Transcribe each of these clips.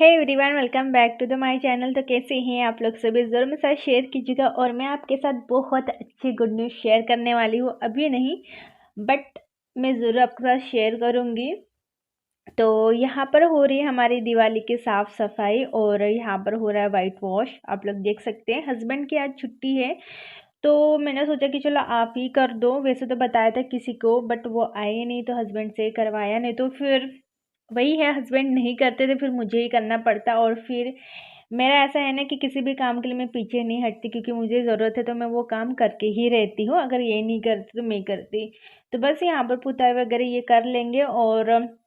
Hey everyone, welcome back to the my channel. तो कैसे हैं आप लोग सभी? ज़रूर मेरे साथ शेयर कीजिएगा। और मैं आपके साथ बहुत अच्छी गुड न्यूज़ शेयर करने वाली हूँ। अभी नहीं, बट मैं ज़रूर आपके साथ शेयर करूँगी। तो यहाँ पर हो रही है हमारी दिवाली की साफ़ सफाई और यहाँ पर हो रहा है वाइट वॉश। आप लोग देख सकते हैं, हस्बैंड की आज छुट्टी है तो मैंने सोचा कि चलो आप ही कर दो। वैसे तो बताया था किसी को, बट वो आए नहीं तो हस्बैंड से करवाया, नहीं तो फिर वही है, हस्बैंड नहीं करते थे फिर मुझे ही करना पड़ता। और फिर मेरा ऐसा है ना कि किसी भी काम के लिए मैं पीछे नहीं हटती, क्योंकि मुझे ज़रूरत है तो मैं वो काम करके ही रहती हूँ। अगर ये नहीं करती तो मैं करती। तो बस यहाँ पर पुताई वगैरह ये कर लेंगे। और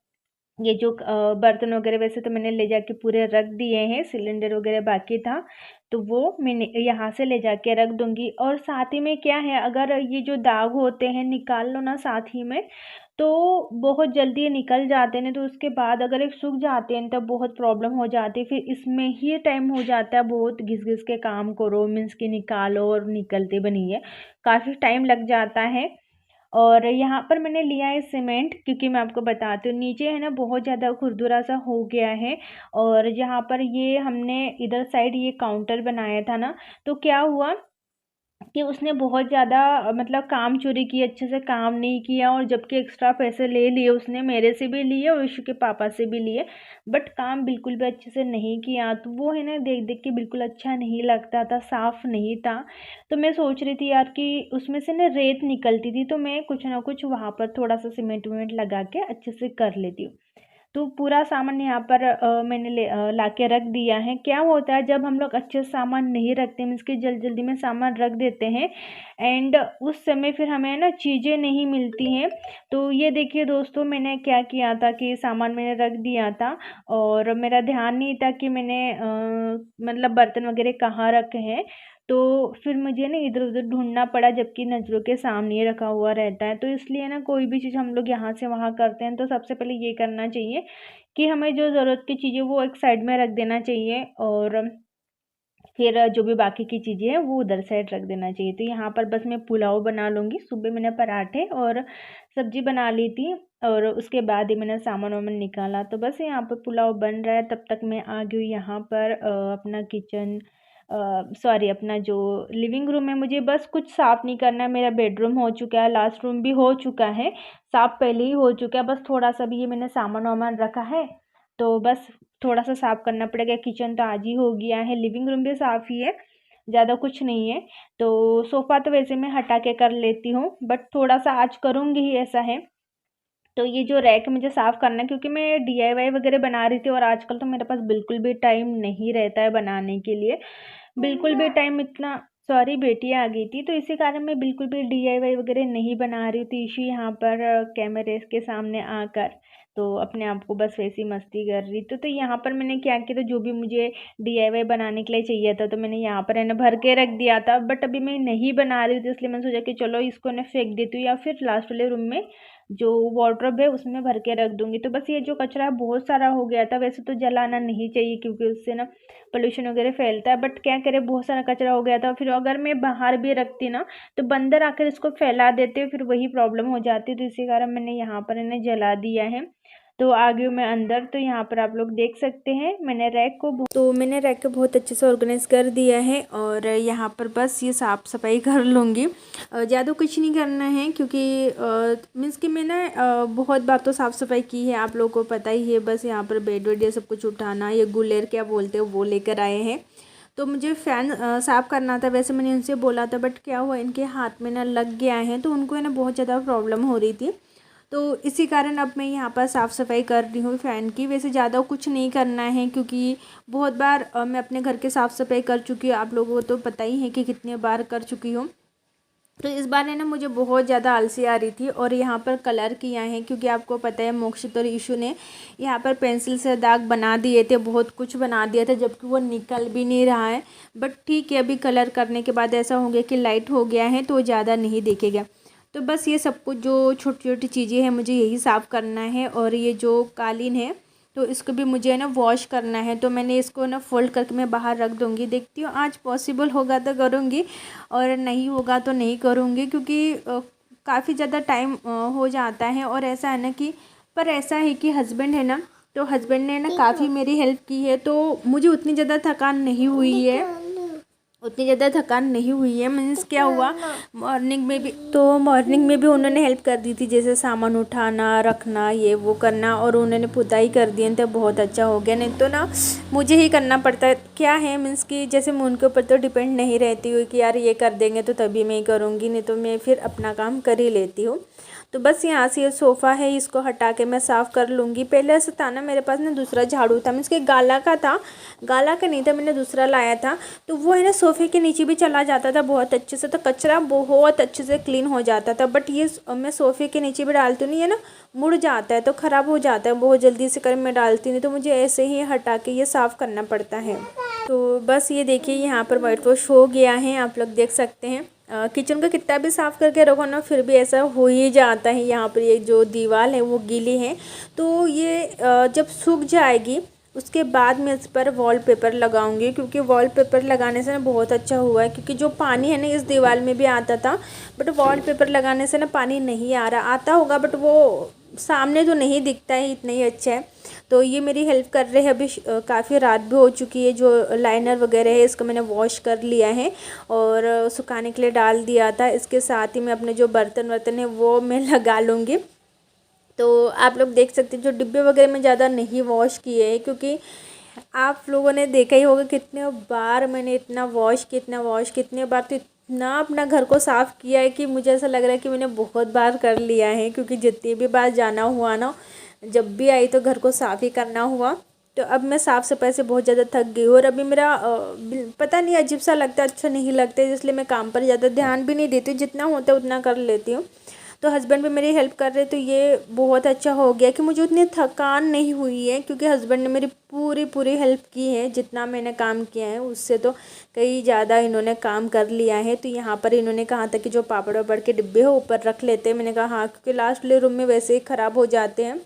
ये जो बर्तन वगैरह वैसे तो मैंने ले जाके पूरे रख दिए हैं, सिलेंडर वगैरह बाकी था तो वो मैंने यहाँ से ले जाके रख दूंगी। और साथ ही में क्या है, अगर ये जो दाग होते हैं निकाल लो ना साथ ही में, तो बहुत जल्दी ये निकल जाते हैं। तो उसके बाद अगर एक सूख जाते हैं तब बहुत प्रॉब्लम हो जाती है, फिर इसमें ही टाइम हो जाता है। बहुत घिस घिस के काम करो, मीन्स कि निकालो और निकलते बनी है, काफ़ी टाइम लग जाता है। और यहाँ पर मैंने लिया है सीमेंट, क्योंकि मैं आपको बताती हूँ नीचे है ना बहुत ज़्यादा खुरदुरा सा हो गया है। और जहाँ पर ये हमने इधर साइड ये काउंटर बनाया था ना, तो क्या हुआ कि उसने बहुत ज़्यादा मतलब काम चोरी की, अच्छे से काम नहीं किया। और जबकि एक्स्ट्रा पैसे ले लिए उसने, मेरे से भी लिए और यशु के पापा से भी लिए, बट काम बिल्कुल भी अच्छे से नहीं किया। तो वो है ना, देख देख के बिल्कुल अच्छा नहीं लगता था, साफ़ नहीं था। तो मैं सोच रही थी यार कि उसमें से ना रेत निकलती थी, तो मैं कुछ ना कुछ वहाँ पर थोड़ा सा सीमेंट विमेंट लगा के अच्छे से कर लेती हूँ। तो पूरा सामान यहाँ पर मैंने ला के रख दिया है। क्या होता है जब हम लोग अच्छे से सामान नहीं रखते, मीन्स कि जल्दी जल्दी में सामान रख देते हैं, एंड उस समय फिर हमें ना चीज़ें नहीं मिलती हैं। तो ये देखिए दोस्तों, मैंने क्या किया था कि सामान मैंने रख दिया था और मेरा ध्यान नहीं था कि मैंने मतलब बर्तन वगैरह कहाँ रखे हैं। तो फिर मुझे ना इधर उधर ढूंढना पड़ा, जबकि नज़रों के सामने रखा हुआ रहता है। तो इसलिए ना कोई भी चीज़ हम लोग यहाँ से वहाँ करते हैं तो सबसे पहले ये करना चाहिए कि हमें जो ज़रूरत की चीज़ें वो एक साइड में रख देना चाहिए, और फिर जो भी बाकी की चीज़ें हैं वो उधर साइड रख देना चाहिए। तो यहाँ पर बस मैं पुलाव बना लूँगी। सुबह मैंने पराठे और सब्जी बना ली थी, और उसके बाद ही मैंने सामान वामान निकाला। तो बस यहाँ पर पुलाव बन रहा है, तब तक मैं आ गई यहाँ पर अपना किचन, सॉरी अपना जो लिविंग रूम है। मुझे बस कुछ साफ़ नहीं करना है, मेरा बेडरूम हो चुका है, लास्ट रूम भी हो चुका है, साफ़ पहले ही हो चुका है। बस थोड़ा सा भी ये मैंने सामान वामान रखा है तो बस थोड़ा सा साफ़ करना पड़ेगा। किचन तो आज ही हो गया है, लिविंग रूम भी साफ़ ही है, ज़्यादा कुछ नहीं है। तो सोफ़ा तो वैसे मैं हटा के कर लेती हूँ, बट थोड़ा सा आज करूँगी ही, ऐसा है। तो ये जो रैक मुझे साफ़ करना है, क्योंकि मैं डीआईवाई वगैरह बना रही थी और आजकल तो मेरे पास बिल्कुल भी टाइम नहीं रहता है बनाने के लिए, बिल्कुल भी टाइम इतना। सॉरी, बेटी आ गई थी तो इसी कारण मैं बिल्कुल भी डीआईवाई वगैरह नहीं बना रही थी। इशू यहाँ पर कैमरे के सामने आकर तो अपने आप को बस वैसी मस्ती कर रही थी। तो यहाँ पर मैंने क्या किया, तो जो भी मुझे डीआईवाई बनाने के लिए चाहिए था तो मैंने यहाँ पर है ना भर के रख दिया था। बट अभी मैं नहीं बना रही थी, इसलिए मैंने सोचा कि चलो इसको ना फेंक देती हूँ, या फिर लास्ट वाले रूम में जो वार्डरोब है उसमें भर के रख दूंगी। तो बस ये जो कचरा है बहुत सारा हो गया था, वैसे तो जलाना नहीं चाहिए क्योंकि उससे ना पोल्यूशन वगैरह फैलता है, बट क्या करें बहुत सारा कचरा हो गया था। फिर अगर मैं बाहर भी रखती ना तो बंदर आकर इसको फैला देते, फिर वही प्रॉब्लम हो जाती। तो इसी कारण मैंने यहाँ पर इन्हें जला दिया है। तो आ गई हूँ मैं अंदर। तो यहाँ पर आप लोग देख सकते हैं मैंने रैक को बहुत अच्छे से ऑर्गेनाइज कर दिया है। और यहाँ पर बस ये साफ़ सफाई कर लूँगी, ज़्यादा कुछ नहीं करना है, क्योंकि मीन्स कि मैंने बहुत बार तो साफ़ सफाई की है, आप लोगों को पता ही है। बस यहाँ पर बेड वेड ये सब कुछ उठाना, ये गुलेर क्या बोलते हैं वो लेकर आए हैं। तो मुझे फ़ैन साफ़ करना था, वैसे मैंने उनसे बोला था, बट क्या हुआ इनके हाथ में ना लग गया है, तो उनको है ना बहुत ज़्यादा प्रॉब्लम हो रही थी। तो इसी कारण अब मैं यहाँ पर साफ़ सफाई कर रही हूँ फ़ैन की। वैसे ज़्यादा कुछ नहीं करना है, क्योंकि बहुत बार मैं अपने घर के साफ़ सफाई कर चुकी हूँ, आप लोगों को तो पता ही है कि कितने बार कर चुकी हूँ। तो इस बार है ना मुझे बहुत ज़्यादा आलसी आ रही थी, और यहाँ पर कलर किया है, क्योंकि आपको पता है मोक्षित और ईशु ने यहाँ पर पेंसिल से दाग बना दिए थे, बहुत कुछ बना दिया था, जबकि वो निकल भी नहीं रहा है। बट ठीक है, अभी कलर करने के बाद ऐसा हो गया कि लाइट हो गया है तो ज़्यादा नहीं दिखेगा। तो बस ये सब कुछ जो छोटी छोटी चीज़ें हैं मुझे यही साफ़ करना है। और ये जो कालीन है तो इसको भी मुझे ना वॉश करना है, तो मैंने इसको ना फोल्ड करके मैं बाहर रख दूँगी। देखती हूँ आज पॉसिबल होगा तो करूँगी, और नहीं होगा तो नहीं करूँगी, क्योंकि काफ़ी ज़्यादा टाइम हो जाता है। और ऐसा है ना कि पर ऐसा है कि हस्बैंड है ना तो हस्बैंड ने ना काफ़ी मेरी हेल्प की है, तो मुझे उतनी ज़्यादा थकान नहीं हुई है, मीन्स क्या हुआ, मॉर्निंग में भी उन्होंने हेल्प कर दी थी, जैसे सामान उठाना रखना ये वो करना, और उन्होंने पुताई कर दी तो बहुत अच्छा हो गया। नहीं तो ना मुझे ही करना पड़ता है, क्या है मीन्स कि जैसे मैं उनके ऊपर तो डिपेंड नहीं रहती हुई कि यार ये कर देंगे तो तभी मैं ही करूँगी, नहीं तो मैं फिर अपना काम कर ही लेती हूँ। तो बस यहाँ से ये सोफ़ा है, इसको हटा के मैं साफ़ कर लूँगी। पहले ऐसा था ना, मेरे पास ना दूसरा झाड़ू था, मीन्स कि गाला का नहीं था, मैंने दूसरा लाया था, तो वो है ना सोफ़े के नीचे भी चला जाता था बहुत अच्छे से, तो कचरा बहुत अच्छे से क्लीन हो जाता था। बट ये मैं सोफ़े के नीचे भी डालती नहीं है ना, मुड़ जाता है तो ख़राब हो जाता है, बहुत जल्दी से कर मैं डालती नहीं, तो मुझे ऐसे ही हटा के ये साफ़ करना पड़ता है। तो बस ये देखिए यहाँ पर वाइट वॉश हो गया है, आप लोग देख सकते हैं। किचन का कितना भी साफ़ करके रखो ना, फिर भी ऐसा हो ही जाता है। यहाँ पर ये जो दीवार है वो गीली है, तो ये जब सूख जाएगी उसके बाद मैं इस पर वॉलपेपर लगाऊंगी, क्योंकि वॉलपेपर लगाने से ना बहुत अच्छा हुआ है, क्योंकि जो पानी है ना इस दीवार में भी आता था, बट वॉलपेपर लगाने से ना पानी नहीं आ रहा, आता होगा बट वो सामने तो नहीं दिखता है, इतना ही अच्छा है। तो ये मेरी हेल्प कर रहे हैं। अभी काफ़ी रात भी हो चुकी है, जो लाइनर वगैरह है इसको मैंने वॉश कर लिया है और सुखाने के लिए डाल दिया था। इसके साथ ही मैं अपने जो बर्तन है वो मैं लगा लूँगी। तो आप लोग देख सकते हैं जो डिब्बे वगैरह में ज़्यादा नहीं वॉश किए हैं, क्योंकि आप लोगों ने देखा ही होगा कितने बार मैंने इतना वॉश कितने बार, तो इतना अपना घर को साफ़ किया है कि मुझे ऐसा लग रहा है कि मैंने बहुत बार कर लिया है, क्योंकि जितनी भी बार जाना हुआ ना, जब भी आई तो घर को साफ़ ही करना हुआ। तो अब मैं साफ़ सफाई से बहुत ज़्यादा थक गई हूँ, और अभी मेरा पता नहीं अजीब सा लगता है, अच्छा नहीं लगता है, इसलिए मैं काम पर ज़्यादा ध्यान भी नहीं देती हूँ, जितना होता है उतना कर लेती हूँ। तो हस्बैंड भी मेरी हेल्प कर रहे, तो ये बहुत अच्छा हो गया कि मुझे उतनी थकान नहीं हुई है, क्योंकि हस्बैंड ने मेरी पूरी हेल्प की है। जितना मैंने काम किया है उससे तो कई ज़्यादा इन्होंने काम कर लिया है। तो यहाँ पर इन्होंने कहा था कि जो पापड़ वापड़ के डिब्बे हो ऊपर रख लेते हैं, मैंने कहा हाँ, क्योंकि लास्ट वाले रूम में वैसे ही ख़राब हो जाते हैं।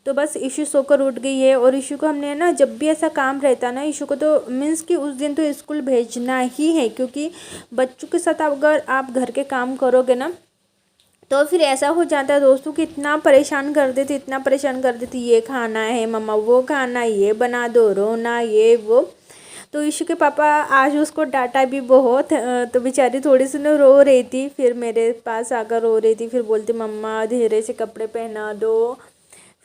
तो बस इशू सोकर उठ गई है, और इशू को हमने ना जब भी ऐसा काम रहता है ना, इशू को तो मीन्स कि उस दिन तो स्कूल भेजना ही है, क्योंकि बच्चों के साथ अगर आप घर के काम करोगे ना, तो फिर ऐसा हो जाता है दोस्तों कि इतना परेशान कर देती, ये खाना है मम्मा, वो खाना, ये बना दो, रोना ये वो। तो ईशु के पापा आज उसको डांटा भी बहुत, तो बेचारी थोड़ी सी ना रो रही थी, फिर मेरे पास आकर रो रही थी, फिर बोलती मम्मा धीरे से कपड़े पहना दो।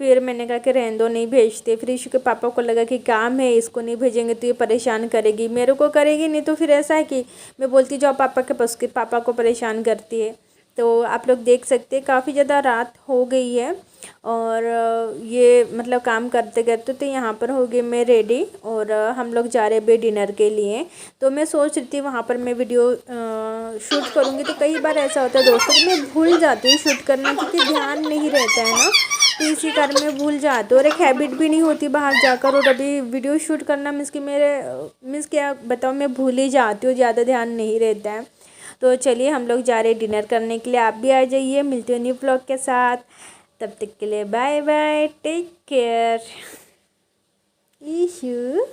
फिर मैंने कहा कि रहने दो, नहीं भेजते। फिर ईशु के पापा को लगा कि काम है, इसको नहीं भेजेंगे तो ये परेशान करेगी, मेरे को करेगी नहीं, तो फिर ऐसा है कि मैं बोलती जाओ पापा के पास, के पापा को परेशान करती है। तो आप लोग देख सकते हैं काफ़ी ज़्यादा रात हो गई है, और ये मतलब काम करते करते तो यहाँ पर हो गई मैं रेडी, और हम लोग जा रहे हैं डिनर के लिए। तो मैं सोच रही थी वहाँ पर मैं वीडियो शूट करूँगी, तो कई बार ऐसा होता है दोस्तों कि मैं भूल जाती हूँ शूट करना, क्योंकि ध्यान नहीं रहता है ना, तो इसी कारण मैं भूल जाती हूँ, और एक हैबिट भी नहीं होती बाहर जाकर। और अभी वीडियो शूट करना मीन्स कि मीन्स क्या बताऊँ, मैं भूल ही जाती हूँ, ज़्यादा ध्यान नहीं रहता है। तो चलिए हम लोग जा रहे हैं डिनर करने के लिए, आप भी आ जाइए। मिलते हो न्यू ब्लॉग के साथ, तब तक के लिए बाय बाय, टेक केयर। ईशू।